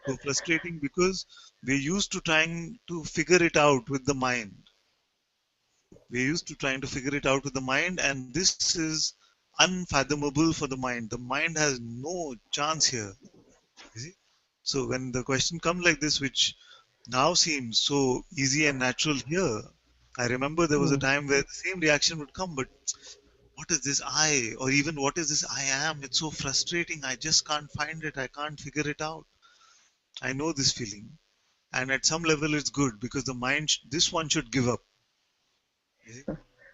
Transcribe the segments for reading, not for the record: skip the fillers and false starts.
So frustrating because we're used to trying to figure it out with the mind. We're used to trying to figure it out with the mind, and this is unfathomable for the mind. The mind has no chance here. You see? So when the question comes like this, which now seems so easy and natural here, I remember there was a Hmm. time where the same reaction would come, but what is this I? Or even what is this I am? It's so frustrating. I just can't find it. I can't figure it out. I know this feeling. And at some level, it's good because the mind, this one should give up. You see?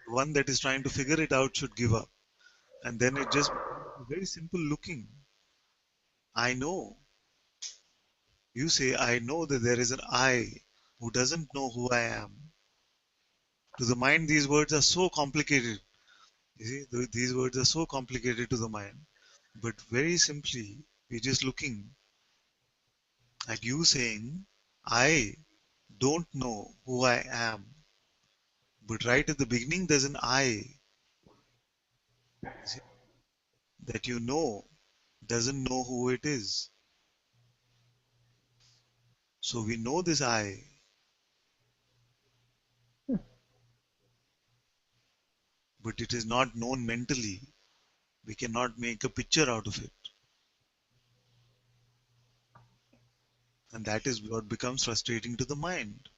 The one that is trying to figure it out should give up. And then it just becomes very simple looking. I know. You say, I know that there is an I who doesn't know who I am. To the mind, these words are so complicated. You see, these words are so complicated to the mind. But very simply, we're just looking at you saying, I don't know who I am. But right at the beginning, there's an I, you see, that you know doesn't know who it is. So we know this I, but it is not known mentally. We cannot make a picture out of it. And that is what becomes frustrating to the mind.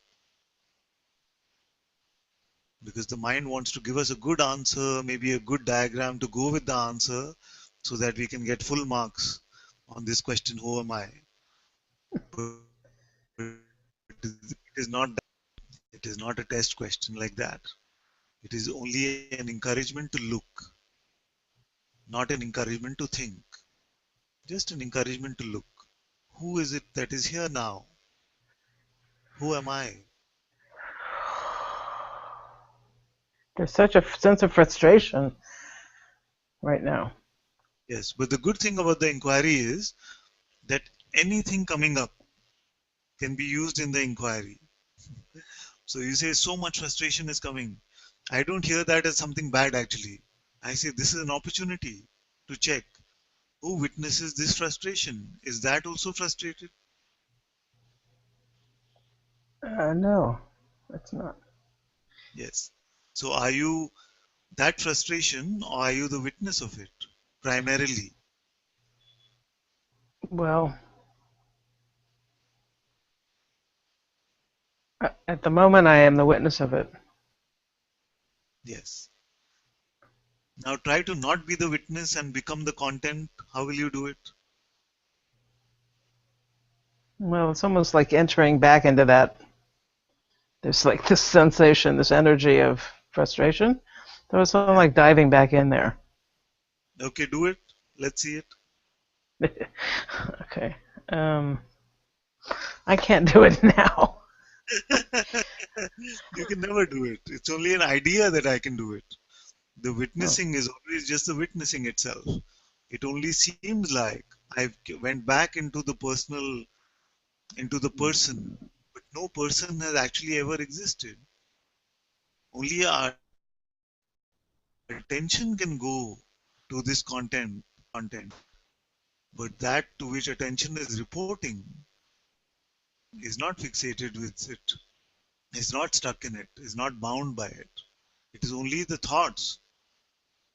Because the mind wants to give us a good answer, maybe a good diagram to go with the answer, so that we can get full marks on this question, who am I? But it is not that. It is not a test question like that. It is only an encouragement to look, not an encouragement to think, just an encouragement to look. Who is it that is here now? Who am I? There's such a sense of frustration right now. Yes, but the good thing about the inquiry is that anything coming up can be used in the inquiry. So you say so much frustration is coming. I don't hear that as something bad actually. I say this is an opportunity to check who witnesses this frustration. Is that also frustrated? No, it's not. Yes. So are you that frustration or are you the witness of it primarily? Well, at the moment, I am the witness of it. Yes. Now try to not be the witness and become the content. How will you do it? Well, it's almost like entering back into that. There's like this sensation, this energy of frustration. There was something Yeah. like diving back in there. Okay, do it. Let's see Okay. Um, I can't do it now. it. You can never do it. It's only an idea that I can do it. The Oh. witnessing is always just the witnessing itself. It only seems like I went back into the personal, into the person, but no person has actually ever existed. Only our attention can go to this content, but that to which attention is reporting is not fixated with it, is not stuck in it, is not bound by it. It is only the thoughts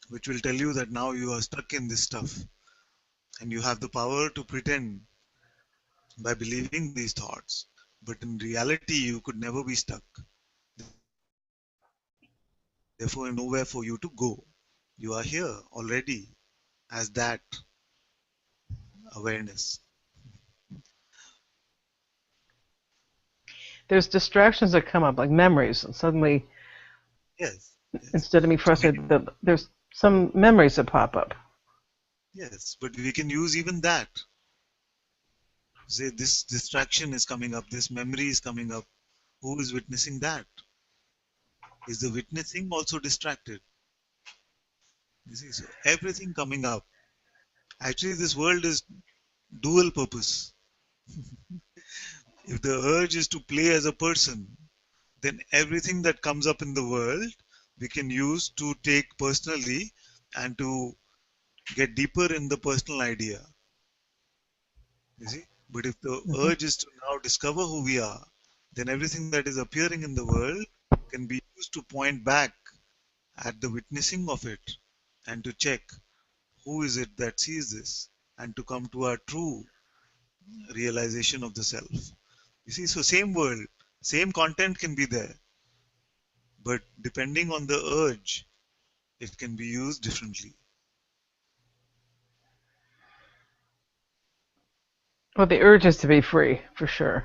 which will tell you that now you are stuck in this stuff and you have the power to pretend by believing these thoughts. But in reality, you could never be stuck. Therefore, nowhere for you to go. You are here already as that awareness. There's distractions that come up, like memories, and suddenly, Yes, yes. instead of me So many, frustrated, there's some memories that pop up. yes, but we can use even that. Say this distraction is coming up, this memory is coming up. Who is witnessing that? Is the witnessing also distracted? You see, so everything coming up. Actually, this world is dual purpose. If the urge is to play as a person, then everything that comes up in the world we can use to take personally and to get deeper in the personal idea. You see? But if the Mm-hmm. urge is to now discover who we are, then everything that is appearing in the world can be used to point back at the witnessing of it and to check who is it that sees this and to come to our true realization of the self. You see, so same world, same content can be there, but depending on the urge, it can be used differently. Well, the urge is to be free, for sure.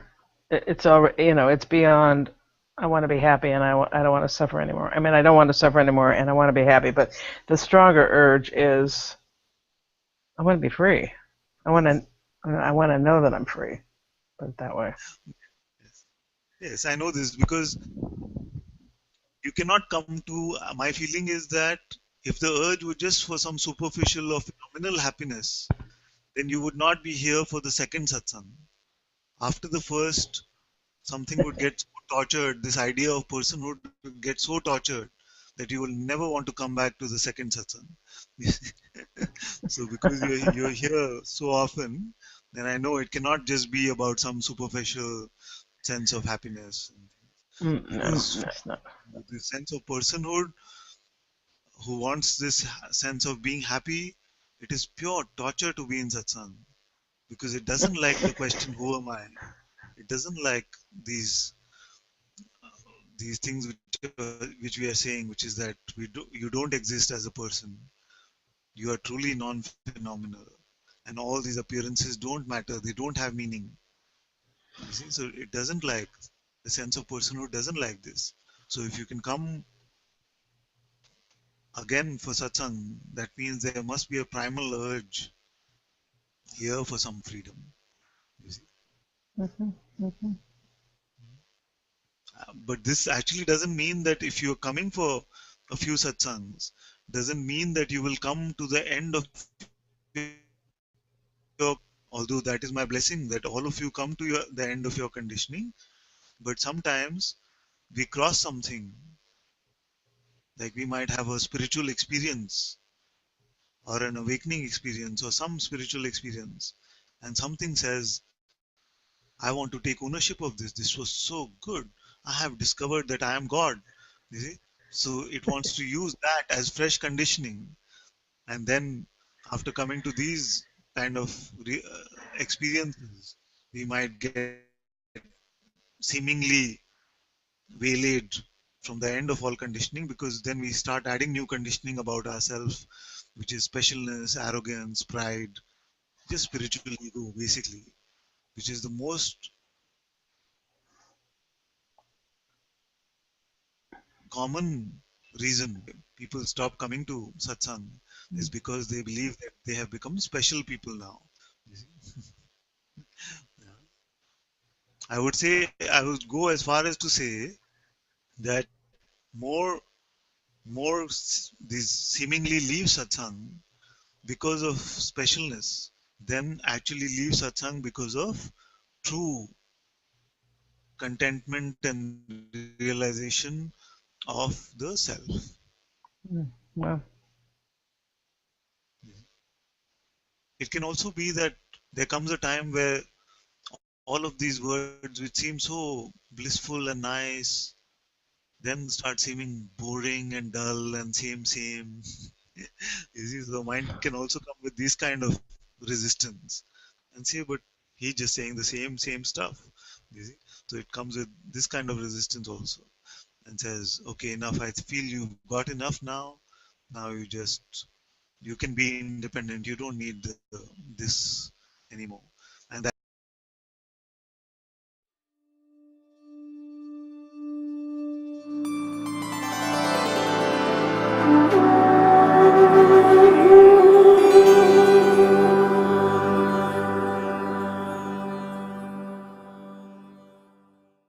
It's already, it's beyond. I want to be happy, and I don't want to suffer anymore. I mean, I don't want to suffer anymore, and I want to be happy. But the stronger urge is, I want to be free. I want to, I want to know that I'm free. Put it that way. Yes, yes, I know this because you cannot come to. My feeling is that if the urge were just for some superficial or phenomenal happiness, then you would not be here for the second satsang. After the first, something would get so tortured. This idea of personhood would get so tortured that you will never want to come back to the second satsang. So because you're here so often, then I know it cannot just be about some superficial sense of happiness. No, Because that's not. the sense of personhood, who wants this sense of being happy, it is pure torture to be in satsang because it doesn't like the question, "Who am I?" It doesn't like these these things which we are saying, which is that you don't exist as a person. You are truly non-phenomenal, and all these appearances don't matter. They don't have meaning. You see, so it doesn't like the sense of personhood doesn't like this. So if you can come again for satsang, that means there must be a primal urge here for some freedom. You see, Hmm. Hmm. but this actually doesn't mean that if you're coming for a few satsangs, doesn't mean that you will come to the end of your conditioning. Although that is my blessing that all of you come to the end of your conditioning, but sometimes we cross something, like we might have a spiritual experience or an awakening experience or some spiritual experience, and something says, I want to take ownership of this. This was so good. I have discovered that I am God. You see? So it wants to use that as fresh conditioning. And then, after coming to these kind of experiences, we might get seemingly waylaid from the end of all conditioning because then we start adding new conditioning about ourselves, which is specialness, arrogance, pride, just spiritual ego, basically, which is the most common reason why people stop coming to satsang is because they believe that they have become special people now. I would say, I would go as far as to say that these seemingly leave satsang because of specialness than actually leave satsang because of true contentment and realization of the self. Well, It can also be that there comes a time where all of these words, which seem so blissful and nice, then start seeming boring and dull and same. You see, so the mind can also come with this kind of resistance and say, but he's just saying the same stuff. You see, so it comes with this kind of resistance also and says, okay, enough. I feel you've got enough now. Now you can be independent. You don't need this anymore.